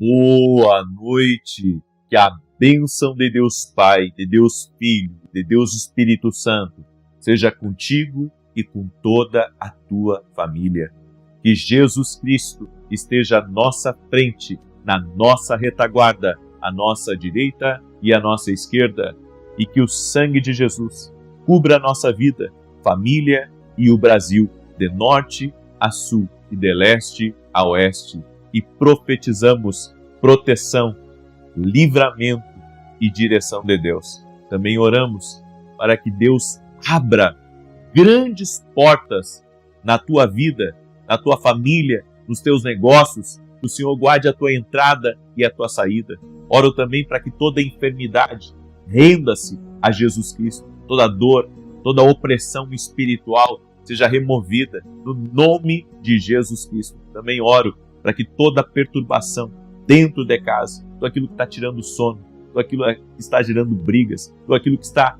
Boa noite, que a bênção de Deus Pai, de Deus Filho, de Deus Espírito Santo seja contigo e com toda a tua família. Que Jesus Cristo esteja à nossa frente, na nossa retaguarda, à nossa direita e à nossa esquerda, e que o sangue de Jesus cubra a nossa vida, família e o Brasil, de norte a sul e de leste a oeste. E profetizamos proteção, livramento e direção de Deus. Também oramos para que Deus abra grandes portas na tua vida, na tua família, nos teus negócios, que o Senhor guarde a tua entrada e a tua saída. Oro também para que toda enfermidade renda-se a Jesus Cristo, toda dor, toda opressão espiritual seja removida no nome de Jesus Cristo. Também oro para que toda perturbação dentro de casa, tudo aquilo que está tirando sono, tudo aquilo que está gerando brigas, tudo aquilo que está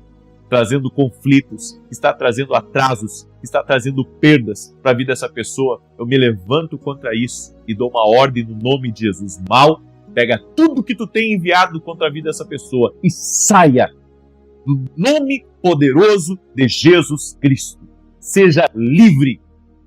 trazendo conflitos, que está trazendo atrasos, que está trazendo perdas para a vida dessa pessoa, eu me levanto contra isso e dou uma ordem no nome de Jesus. Mal, pega tudo que tu tem enviado contra a vida dessa pessoa e saia no nome poderoso de Jesus Cristo. Seja livre,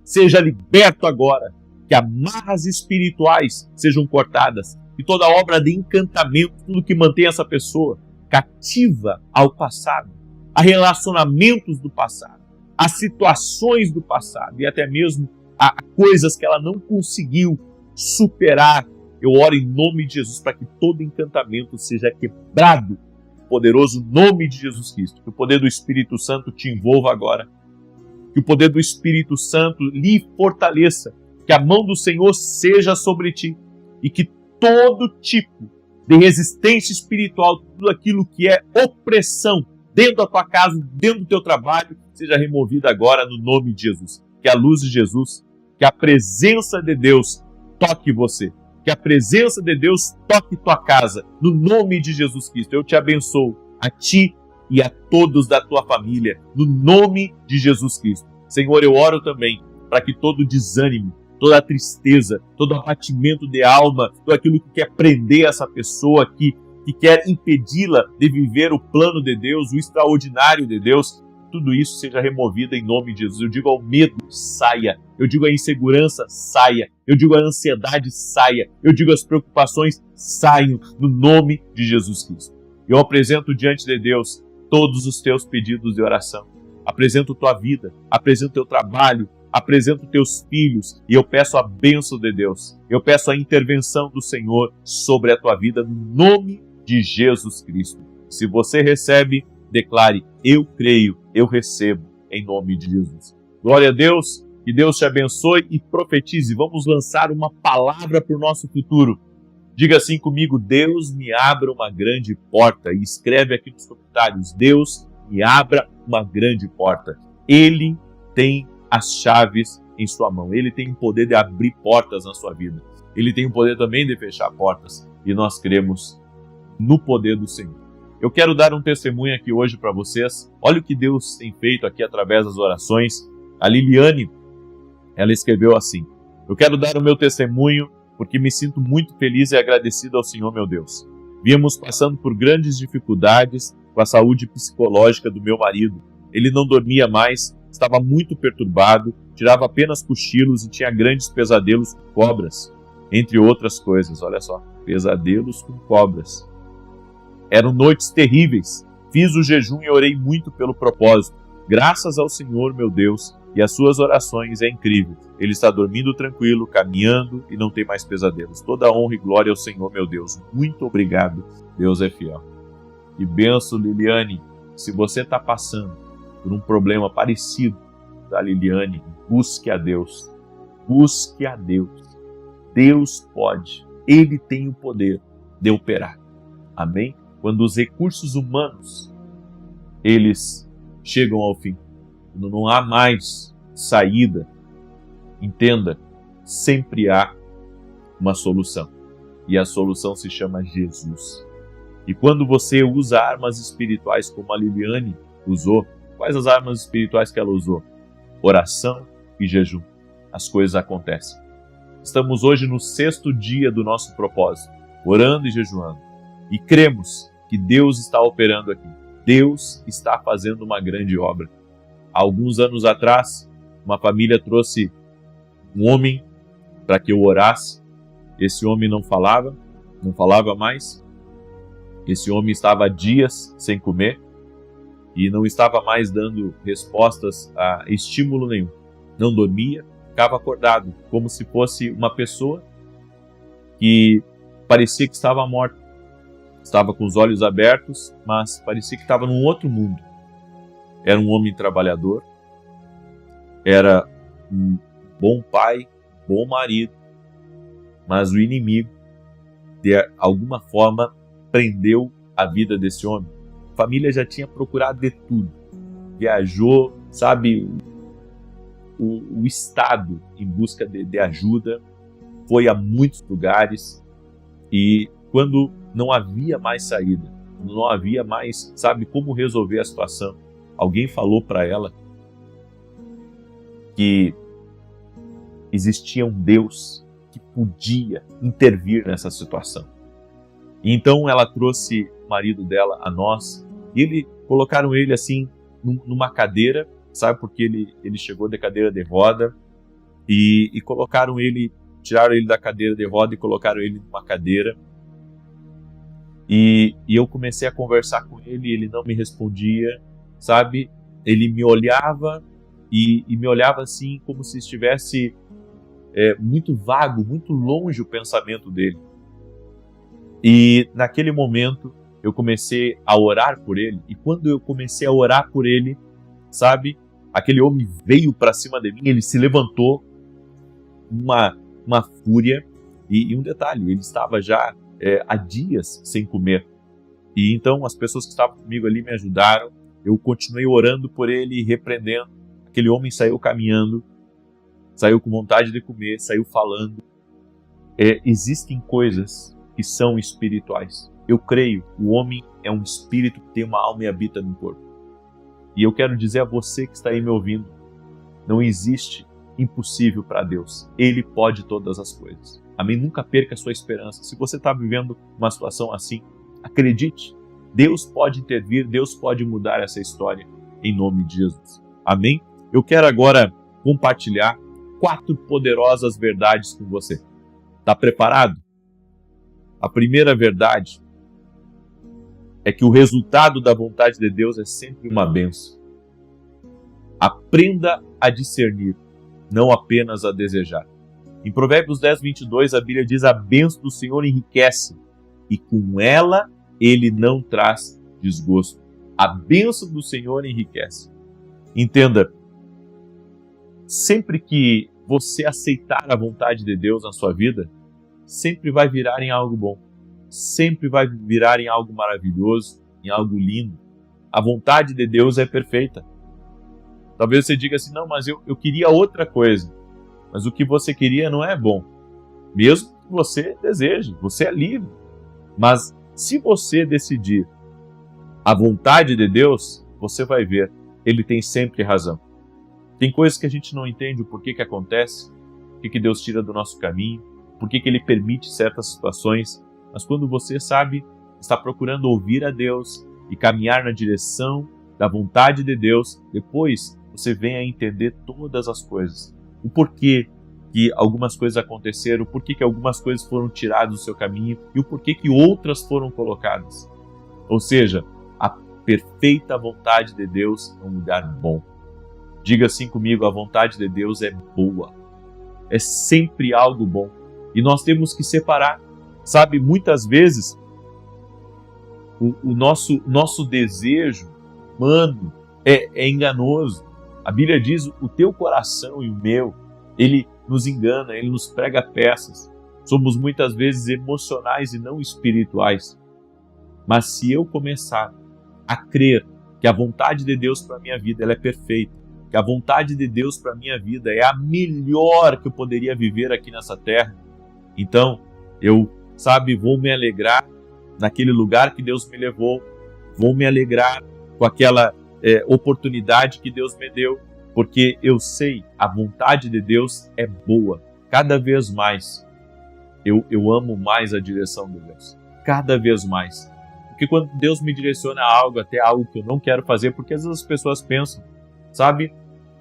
seja liberto agora. Que amarras espirituais sejam cortadas, que toda obra de encantamento, tudo que mantém essa pessoa cativa ao passado, a relacionamentos do passado, a situações do passado e até mesmo a coisas que ela não conseguiu superar. Eu oro em nome de Jesus para que todo encantamento seja quebrado, no poderoso nome de Jesus Cristo. Que o poder do Espírito Santo te envolva agora, que o poder do Espírito Santo lhe fortaleça, que a mão do Senhor seja sobre ti e que todo tipo de resistência espiritual, tudo aquilo que é opressão dentro da tua casa, dentro do teu trabalho, seja removida agora no nome de Jesus. Que a luz de Jesus, que a presença de Deus toque você, que a presença de Deus toque tua casa, no nome de Jesus Cristo. Eu te abençoo, a ti e a todos da tua família, no nome de Jesus Cristo. Senhor, eu oro também para que todo desânimo, toda a tristeza, todo o abatimento de alma, tudo aquilo que quer prender essa pessoa, que quer impedi-la de viver o plano de Deus, o extraordinário de Deus, tudo isso seja removido em nome de Jesus. Eu digo ao medo, saia. Eu digo à insegurança, saia. Eu digo à ansiedade, saia. Eu digo às preocupações, saiam no nome de Jesus Cristo. Eu apresento diante de Deus todos os teus pedidos de oração. Apresento tua vida, apresento teu trabalho, apresento teus filhos e eu peço a bênção de Deus. Eu peço a intervenção do Senhor sobre a tua vida no nome de Jesus Cristo. Se você recebe, declare: eu creio, eu recebo, em nome de Jesus. Glória a Deus, que Deus te abençoe e profetize. Vamos lançar uma palavra para o nosso futuro. Diga assim comigo: Deus me abra uma grande porta. E escreve aqui nos comentários: Deus me abra uma grande porta. Ele tem as chaves em sua mão. Ele tem o poder de abrir portas na sua vida. Ele tem o poder também de fechar portas. E nós cremos no poder do Senhor. Eu quero dar um testemunho aqui hoje para vocês. Olha o que Deus tem feito aqui através das orações. A Liliane, ela escreveu assim: eu quero dar o meu testemunho porque me sinto muito feliz e agradecido ao Senhor, meu Deus. Víamos passando por grandes dificuldades com a saúde psicológica do meu marido. Ele não dormia mais, estava muito perturbado, tirava apenas cochilos e tinha grandes pesadelos com cobras, entre outras coisas. Olha só, pesadelos com cobras. Eram noites terríveis. Fiz o jejum e orei muito pelo propósito. Graças ao Senhor, meu Deus, e às suas orações é incrível. Ele está dormindo tranquilo, caminhando e não tem mais pesadelos. Toda honra e glória ao Senhor, meu Deus. Muito obrigado. Deus é fiel. Que benção, Liliane. Se você está passando por um problema parecido da Liliane, busque a Deus. Busque a Deus. Deus pode. Ele tem o poder de operar. Amém? Quando os recursos humanos, eles chegam ao fim, quando não há mais saída, entenda, sempre há uma solução. E a solução se chama Jesus. E quando você usa armas espirituais como a Liliane usou, quais as armas espirituais que ela usou? Oração e jejum. As coisas acontecem. Estamos hoje no 6º dia do nosso propósito. orando e jejuando. E cremos que Deus está operando aqui. Deus está fazendo uma grande obra. Há alguns anos atrás, uma família trouxe um homem para que eu orasse. Esse homem não falava mais. Esse homem estava há dias sem comer e não estava mais dando respostas a estímulo nenhum. Não dormia, ficava acordado, como se fosse uma pessoa que parecia que estava morta. Estava com os olhos abertos, mas parecia que estava num outro mundo. Era um homem trabalhador, era um bom pai, bom marido, mas o inimigo, de alguma forma, prendeu a vida desse homem. A família já tinha procurado de tudo. Viajou, o estado em busca de ajuda, foi a muitos lugares e quando não havia mais saída, não havia mais, como resolver a situação, alguém falou para ela que existia um Deus que podia intervir nessa situação. E então ela trouxe o marido dela a nós e colocaram ele assim numa cadeira, porque ele chegou de cadeira de roda e colocaram ele, tiraram ele da cadeira de roda e colocaram ele numa cadeira. E eu comecei a conversar com ele, ele não me respondia, Ele me olhava e me olhava assim como se estivesse muito vago, muito longe o pensamento dele. E naquele momento eu comecei a orar por ele, e quando eu comecei a orar por ele, aquele homem veio para cima de mim, ele se levantou, uma fúria, e um detalhe, ele estava já há dias sem comer. E então as pessoas que estavam comigo ali me ajudaram, eu continuei orando por ele, repreendendo. Aquele homem saiu caminhando, saiu com vontade de comer, saiu falando. Existem coisas que são espirituais. Eu creio, o homem é um espírito que tem uma alma e habita no corpo. E eu quero dizer a você que está aí me ouvindo, não existe impossível para Deus. Ele pode todas as coisas. Amém? Nunca perca a sua esperança. Se você está vivendo uma situação assim, acredite. Deus pode intervir, Deus pode mudar essa história em nome de Jesus. Amém? Eu quero agora compartilhar 4 poderosas verdades com você. Está preparado? A primeira verdade é que o resultado da vontade de Deus é sempre uma bênção. Aprenda a discernir, não apenas a desejar. Em Provérbios 10, 22, a Bíblia diz: a bênção do Senhor enriquece, e com ela ele não traz desgosto. A bênção do Senhor enriquece. Entenda, sempre que você aceitar a vontade de Deus na sua vida, sempre vai virar em algo bom. Sempre vai virar em algo maravilhoso, em algo lindo. A vontade de Deus é perfeita. Talvez você diga assim: não, mas eu queria outra coisa. Mas o que você queria não é bom. Mesmo que você deseje, você é livre. Mas se você decidir a vontade de Deus, você vai ver, Ele tem sempre razão. Tem coisas que a gente não entende o porquê que acontece, o que Deus tira do nosso caminho, por que Ele permite certas situações. Mas quando você está procurando ouvir a Deus e caminhar na direção da vontade de Deus, depois você vem a entender todas as coisas. O porquê que algumas coisas aconteceram, o porquê que algumas coisas foram tiradas do seu caminho e o porquê que outras foram colocadas. Ou seja, a perfeita vontade de Deus é um lugar bom. Diga assim comigo: a vontade de Deus é boa. É sempre algo bom. E nós temos que separar. Muitas vezes o nosso desejo humano é enganoso. A Bíblia diz: o teu coração e o meu, ele nos engana, ele nos prega peças. Somos muitas vezes emocionais e não espirituais. Mas se eu começar a crer que a vontade de Deus para a minha vida ela é perfeita, que a vontade de Deus para a minha vida é a melhor que eu poderia viver aqui nessa terra, então eu, vou me alegrar naquele lugar que Deus me levou, vou me alegrar com aquela oportunidade que Deus me deu, porque eu sei, a vontade de Deus é boa. Cada vez mais eu amo mais a direção de Deus. Cada vez mais. Porque quando Deus me direciona a algo, até algo que eu não quero fazer, porque às vezes as pessoas pensam, sabe,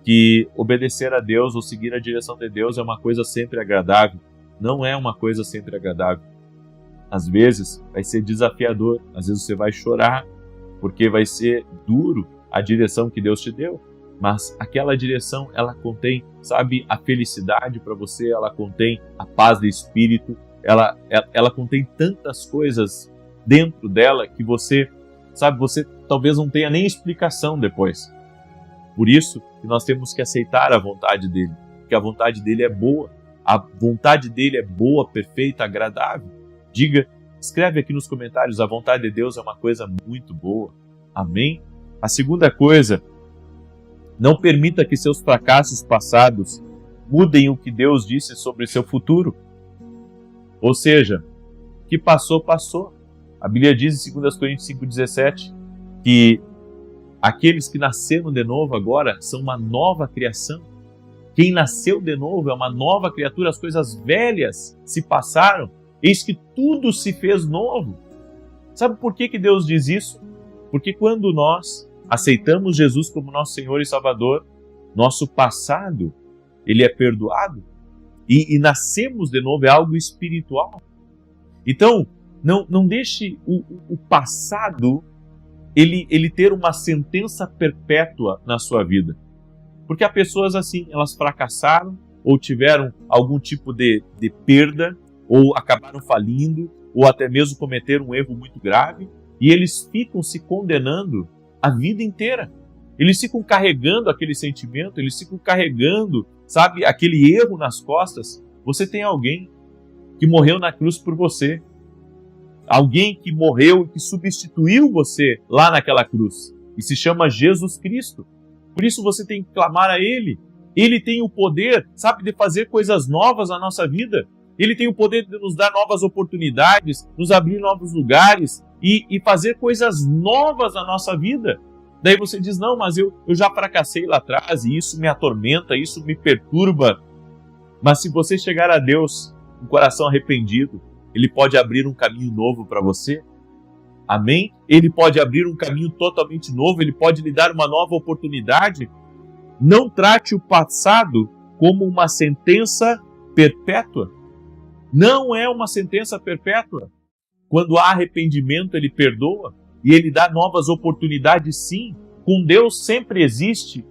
que obedecer a Deus ou seguir a direção de Deus é uma coisa sempre agradável. Não é uma coisa sempre agradável. Às vezes vai ser desafiador, às vezes você vai chorar, porque vai ser duro a direção que Deus te deu. Mas aquela direção, ela contém, sabe, a felicidade para você, ela contém a paz de espírito, ela contém tantas coisas dentro dela que você, sabe, você talvez não tenha nem explicação depois. Por isso que nós temos que aceitar a vontade dele, porque a vontade dele é boa, a vontade dele é boa, perfeita, agradável. Escreve aqui nos comentários, a vontade de Deus é uma coisa muito boa. Amém? A segunda coisa, não permita que seus fracassos passados mudem o que Deus disse sobre seu futuro. Ou seja, o que passou, passou. A Bíblia diz em 2 Coríntios 5,17 que aqueles que nasceram de novo agora são uma nova criação. Quem nasceu de novo é uma nova criatura, as coisas velhas se passaram, eis que tudo se fez novo. Sabe por que Deus diz isso? Porque quando nós aceitamos Jesus como nosso Senhor e Salvador, nosso passado, ele é perdoado e nascemos de novo, é algo espiritual. Então, não deixe o passado ele ter uma sentença perpétua na sua vida. Porque há pessoas assim, elas fracassaram ou tiveram algum tipo de perda, ou acabaram falindo, ou até mesmo cometeram um erro muito grave, e eles ficam se condenando a vida inteira. Eles ficam carregando aquele sentimento, eles ficam carregando, sabe, aquele erro nas costas. Você tem alguém que morreu na cruz por você. Alguém que morreu e que substituiu você lá naquela cruz. E se chama Jesus Cristo. Por isso você tem que clamar a Ele. Ele tem o poder, sabe, de fazer coisas novas na nossa vida. Ele tem o poder de nos dar novas oportunidades, nos abrir novos lugares e fazer coisas novas na nossa vida. Daí você diz, não, mas eu já fracassei lá atrás e isso me atormenta, isso me perturba. Mas se você chegar a Deus com o coração arrependido, Ele pode abrir um caminho novo para você. Amém? Ele pode abrir um caminho totalmente novo, Ele pode lhe dar uma nova oportunidade. Não trate o passado como uma sentença perpétua. Não é uma sentença perpétua. Quando há arrependimento, Ele perdoa e Ele dá novas oportunidades, sim. Com Deus sempre existe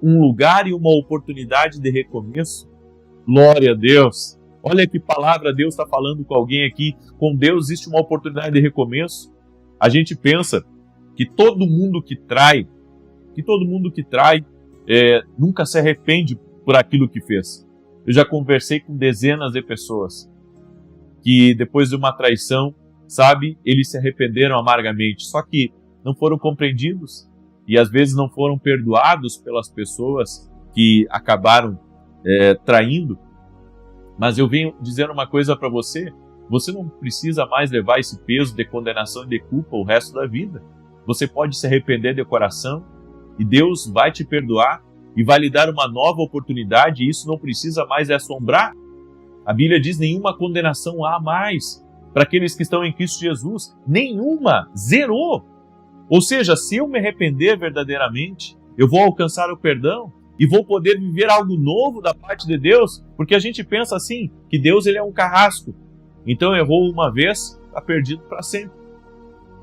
um lugar e uma oportunidade de recomeço. Glória a Deus! Olha que palavra Deus está falando com alguém aqui. Com Deus existe uma oportunidade de recomeço. A gente pensa que todo mundo que trai nunca se arrepende por aquilo que fez. Eu já conversei com dezenas de pessoas que depois de uma traição, sabe, eles se arrependeram amargamente, só que não foram compreendidos e às vezes não foram perdoados pelas pessoas que acabaram traindo. Mas eu venho dizendo uma coisa para você, você não precisa mais levar esse peso de condenação e de culpa o resto da vida. Você pode se arrepender de coração e Deus vai te perdoar e vai lhe dar uma nova oportunidade, e isso não precisa mais assombrar. A Bíblia diz, nenhuma condenação há mais para aqueles que estão em Cristo Jesus. Nenhuma, zerou. Ou seja, se eu me arrepender verdadeiramente, eu vou alcançar o perdão e vou poder viver algo novo da parte de Deus, porque a gente pensa assim, que Deus ele é um carrasco. Então errou uma vez, está perdido para sempre.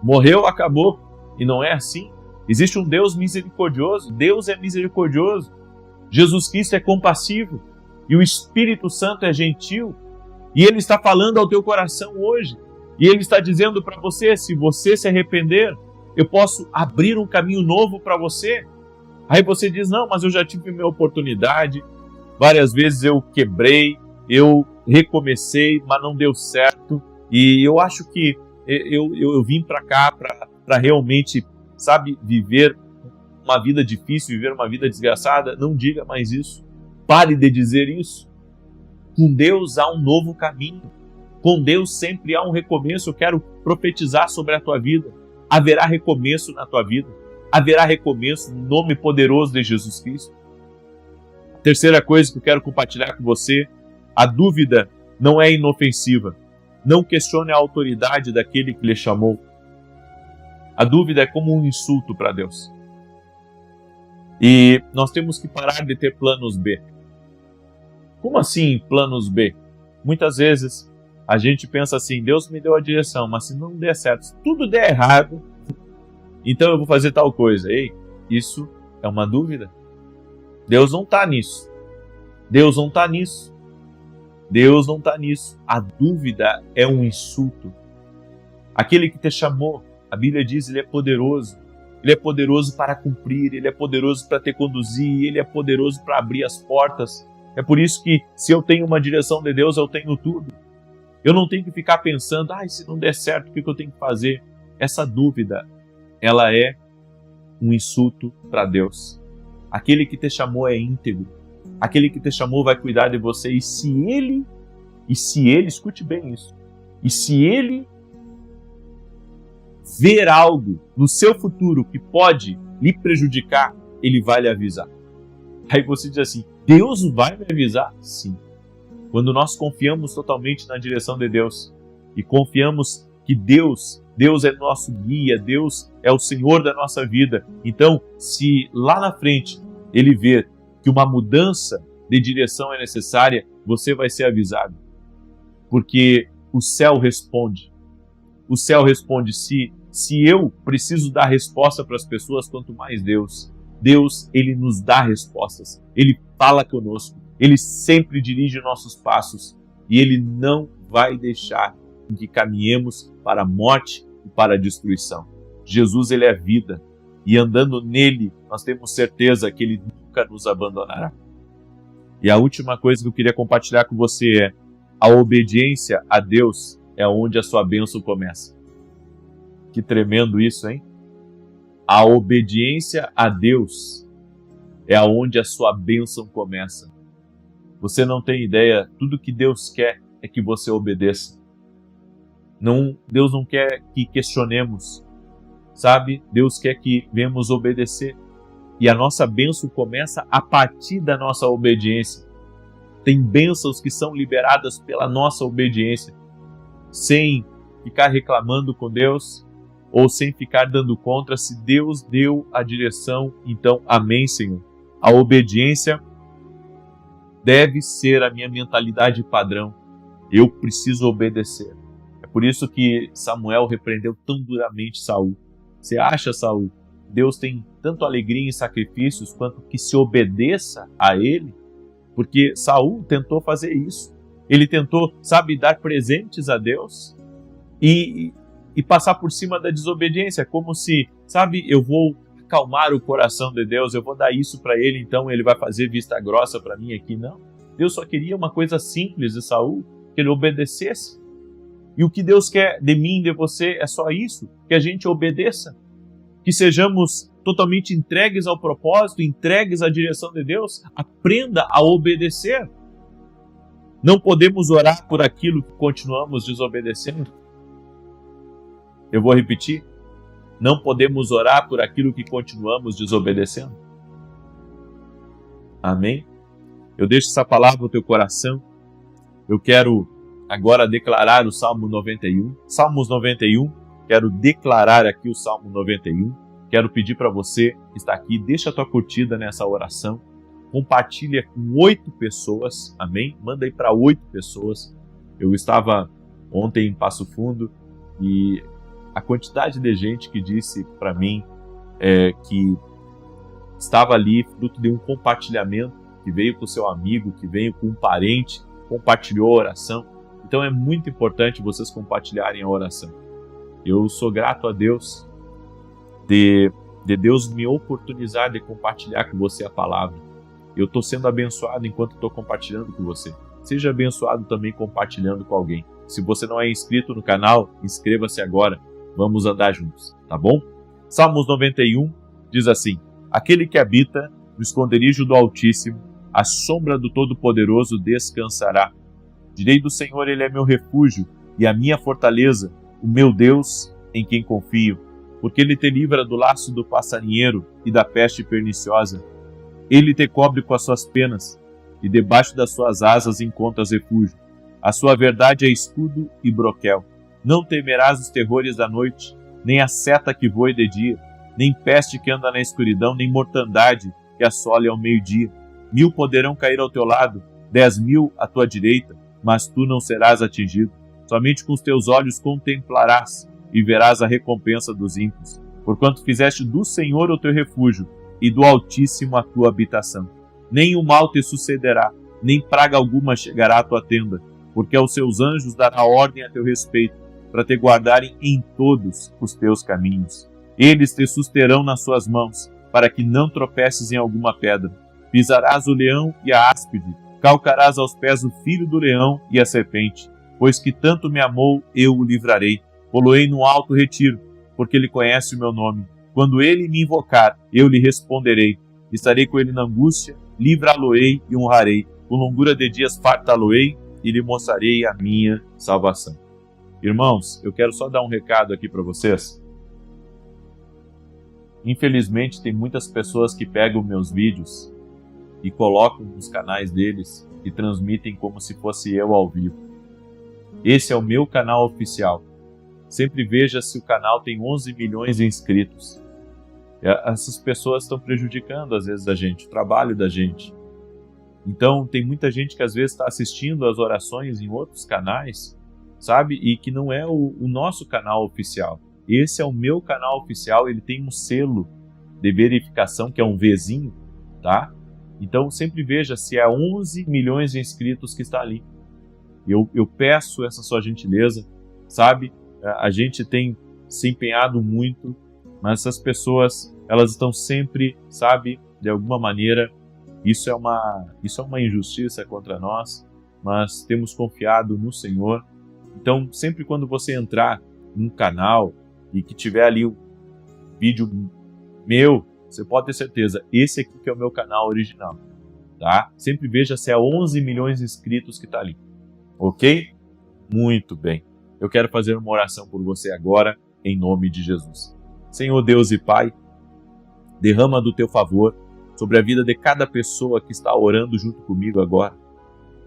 Morreu, acabou. E não é assim. Existe um Deus misericordioso. Deus é misericordioso. Jesus Cristo é compassivo. E o Espírito Santo é gentil. E Ele está falando ao teu coração hoje. E Ele está dizendo para você, se você se arrepender, eu posso abrir um caminho novo para você. Aí você diz, não, mas eu já tive minha oportunidade. Várias vezes eu quebrei, eu recomecei, mas não deu certo. E eu acho que eu vim para cá para realmente, sabe, viver uma vida difícil, viver uma vida desgraçada. Não diga mais isso. Pare de dizer isso. Com Deus há um novo caminho. Com Deus sempre há um recomeço. Eu quero profetizar sobre a tua vida. Haverá recomeço na tua vida. Haverá recomeço no nome poderoso de Jesus Cristo. Terceira coisa que eu quero compartilhar com você, a dúvida não é inofensiva. Não questione a autoridade daquele que lhe chamou. A dúvida é como um insulto para Deus. E nós temos que parar de ter planos B. Como assim planos B? Muitas vezes a gente pensa assim, Deus me deu a direção, mas se não der certo, se tudo der errado, então eu vou fazer tal coisa. Ei, isso é uma dúvida. Deus não está nisso. Deus não está nisso. Deus não está nisso. A dúvida é um insulto. Aquele que te chamou, a Bíblia diz, ele é poderoso. Ele é poderoso para cumprir, ele é poderoso para te conduzir, ele é poderoso para abrir as portas. É por isso que, se eu tenho uma direção de Deus, eu tenho tudo. Eu não tenho que ficar pensando, se não der certo, o que eu tenho que fazer? Essa dúvida, ela é um insulto para Deus. Aquele que te chamou é íntegro. Aquele que te chamou vai cuidar de você. E se ele, escute bem isso, e se ele ver algo no seu futuro que pode lhe prejudicar, ele vai lhe avisar. Aí você diz assim, Deus vai me avisar? Sim. Quando nós confiamos totalmente na direção de Deus e confiamos que Deus é nosso guia, Deus é o Senhor da nossa vida. Então, se lá na frente ele ver que uma mudança de direção é necessária, você vai ser avisado. Porque o céu responde. O céu responde. Se eu preciso dar resposta para as pessoas, quanto mais Deus. Deus, ele nos dá respostas. Ele fala conosco. Ele sempre dirige nossos passos. E ele não vai deixar que caminhemos para a morte e para a destruição. Jesus, ele é vida. E andando nele, nós temos certeza que ele nunca nos abandonará. E a última coisa que eu queria compartilhar com você é: a obediência a Deus é onde a sua bênção começa. Que tremendo isso, hein? A obediência a Deus é onde a sua bênção começa. Você não tem ideia, tudo que Deus quer é que você obedeça. Deus não quer que questionemos, sabe? Deus quer que venhamos obedecer. E a nossa bênção começa a partir da nossa obediência. Tem bênçãos que são liberadas pela nossa obediência, sem ficar reclamando com Deus ou sem ficar dando contra. Se Deus deu a direção, então amém, Senhor. A obediência deve ser a minha mentalidade padrão. Eu preciso obedecer. É por isso que Samuel repreendeu tão duramente Saul. Você acha, Saul, Deus tem tanto alegria em sacrifícios quanto que se obedeça a ele? Porque Saul tentou fazer isso. Ele tentou, dar presentes a Deus e passar por cima da desobediência, como se, eu vou acalmar o coração de Deus, eu vou dar isso para ele, então ele vai fazer vista grossa para mim aqui. Não. Deus só queria uma coisa simples de Saul, que ele obedecesse. E o que Deus quer de mim e de você é só isso, que a gente obedeça. Que sejamos totalmente entregues ao propósito, entregues à direção de Deus. Aprenda a obedecer. Não podemos orar por aquilo que continuamos desobedecendo. Eu vou repetir. Não podemos orar por aquilo que continuamos desobedecendo. Amém? Eu deixo essa palavra no teu coração. Eu quero agora declarar o Salmo 91. Salmos 91. Quero declarar aqui o Salmo 91. Quero pedir para você que está aqui, deixa a tua curtida nessa oração. Compartilha com 8 pessoas. Amém? Manda aí para 8 pessoas. Eu estava ontem em Passo Fundo e a quantidade de gente que disse para mim que estava ali fruto de um compartilhamento, que veio com o seu amigo, que veio com um parente, compartilhou a oração. Então é muito importante vocês compartilharem a oração. Eu sou grato a Deus de Deus me oportunizar de compartilhar com você a palavra. Eu estou sendo abençoado enquanto estou compartilhando com você. Seja abençoado também compartilhando com alguém. Se você não é inscrito no canal, inscreva-se agora. Vamos andar juntos, tá bom? Salmos 91 diz assim: aquele que habita no esconderijo do Altíssimo, à sombra do Todo-Poderoso descansará. Direi do Senhor, ele é meu refúgio e a minha fortaleza, o meu Deus em quem confio. Porque ele te livra do laço do passarinheiro e da peste perniciosa. Ele te cobre com as suas penas, e debaixo das suas asas encontras refúgio. A sua verdade é escudo e broquel. Não temerás os terrores da noite, nem a seta que voe de dia, nem peste que anda na escuridão, nem mortandade que assole ao meio-dia. 1000 poderão cair ao teu lado, 10.000 à tua direita, mas tu não serás atingido. Somente com os teus olhos contemplarás e verás a recompensa dos ímpios, porquanto fizeste do Senhor o teu refúgio e do Altíssimo a tua habitação. Nem o mal te sucederá, nem praga alguma chegará à tua tenda, porque aos seus anjos dará ordem a teu respeito, para te guardarem em todos os teus caminhos. Eles te susterão nas suas mãos, para que não tropeces em alguma pedra. Pisarás o leão e a áspide, calcarás aos pés o filho do leão e a serpente. Pois que tanto me amou, eu o livrarei. Poloei no alto retiro, porque ele conhece o meu nome. Quando ele me invocar, eu lhe responderei. Estarei com ele na angústia, livrá-lo-ei e honrarei. Com longura de dias fartá-lo-ei e lhe mostrarei a minha salvação. Irmãos, eu quero só dar um recado aqui para vocês. Infelizmente, tem muitas pessoas que pegam meus vídeos e colocam nos canais deles e transmitem como se fosse eu ao vivo. Esse é o meu canal oficial. Sempre veja se o canal tem 11 milhões de inscritos. Essas pessoas estão prejudicando, às vezes, a gente, o trabalho da gente. Então, tem muita gente que, às vezes, está assistindo as orações em outros canais, sabe? E que não é o nosso canal oficial. Esse é o meu canal oficial, ele tem um selo de verificação, que é um Vzinho, tá? Então, sempre veja se é 11 milhões de inscritos que está ali. Eu peço essa sua gentileza, sabe? A gente tem se empenhado muito, mas essas pessoas, elas estão sempre, sabe, de alguma maneira, isso é uma injustiça contra nós, mas temos confiado no Senhor. Então, sempre quando você entrar num canal e que tiver ali um vídeo meu, você pode ter certeza, esse aqui que é o meu canal original, tá? Sempre veja se é 11 milhões de inscritos que está ali, ok? Muito bem. Eu quero fazer uma oração por você agora, em nome de Jesus. Senhor Deus e Pai, derrama do teu favor sobre a vida de cada pessoa que está orando junto comigo agora.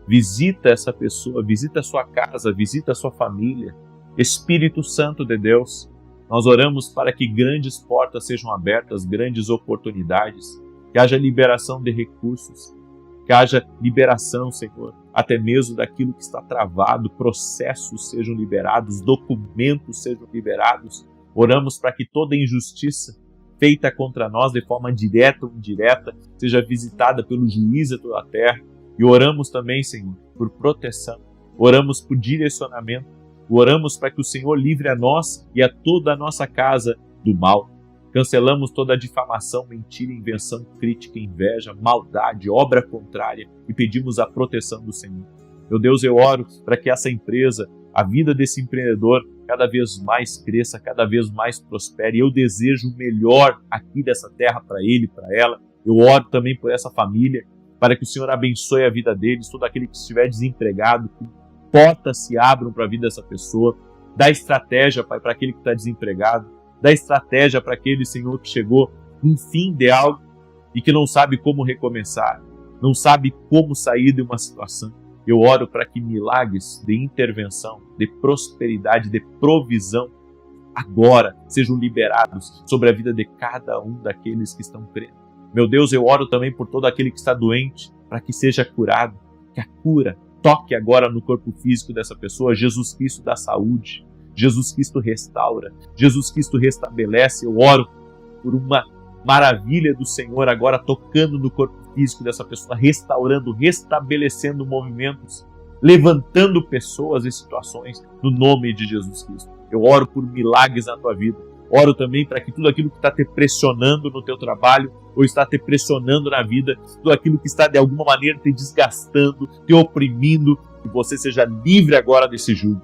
Visita essa pessoa, visita a sua casa, visita a sua família. Espírito Santo de Deus, nós oramos para que grandes portas sejam abertas, grandes oportunidades, que haja liberação de recursos, que haja liberação, Senhor, até mesmo daquilo que está travado, processos sejam liberados, documentos sejam liberados. Oramos para que toda injustiça feita contra nós de forma direta ou indireta seja visitada pelo juiz de toda a terra. E oramos também, Senhor, por proteção, oramos por direcionamento, oramos para que o Senhor livre a nós e a toda a nossa casa do mal. Cancelamos toda a difamação, mentira, invenção, crítica, inveja, maldade, obra contrária e pedimos a proteção do Senhor. Meu Deus, eu oro para que essa empresa, a vida desse empreendedor, cada vez mais cresça, cada vez mais prospere. Eu desejo o melhor aqui dessa terra para ele, para ela. Eu oro também por essa família, para que o Senhor abençoe a vida deles, todo aquele que estiver desempregado, que portas se abram para a vida dessa pessoa. Dá estratégia, Pai, para aquele que está desempregado. Dá estratégia para aquele, Senhor, que chegou no fim de algo e que não sabe como recomeçar, não sabe como sair de uma situação. Eu oro para que milagres de intervenção, de prosperidade, de provisão, agora sejam liberados sobre a vida de cada um daqueles que estão crendo. Meu Deus, eu oro também por todo aquele que está doente, para que seja curado, que a cura toque agora no corpo físico dessa pessoa. Jesus Cristo dá saúde, Jesus Cristo restaura, Jesus Cristo restabelece. Eu oro por uma maravilha do Senhor agora tocando no corpo físico dessa pessoa, restaurando, restabelecendo movimentos, levantando pessoas em situações no nome de Jesus Cristo. Eu oro por milagres na tua vida. Oro também para que tudo aquilo que está te pressionando no teu trabalho ou está te pressionando na vida, tudo aquilo que está de alguma maneira te desgastando, te oprimindo, que você seja livre agora desse jugo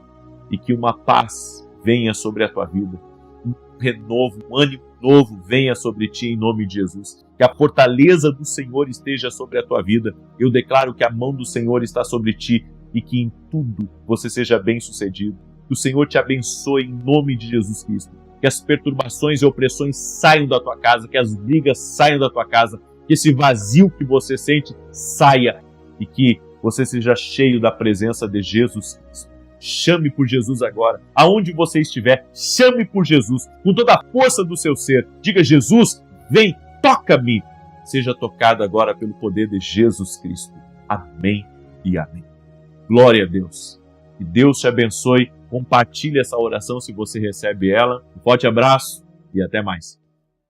e que uma paz venha sobre a tua vida, um renovo, um ânimo novo venha sobre ti em nome de Jesus. Que a fortaleza do Senhor esteja sobre a tua vida. Eu declaro que a mão do Senhor está sobre ti e que em tudo você seja bem-sucedido. Que o Senhor te abençoe em nome de Jesus Cristo. Que as perturbações e opressões saiam da tua casa, que as brigas saiam da tua casa, que esse vazio que você sente saia e que você seja cheio da presença de Jesus Cristo. Chame por Jesus agora. Aonde você estiver, chame por Jesus com toda a força do seu ser. Diga: Jesus, vem, toca-me. Seja tocado agora pelo poder de Jesus Cristo. Amém e amém. Glória a Deus. Que Deus te abençoe. Compartilhe essa oração se você recebe ela. Um forte abraço e até mais.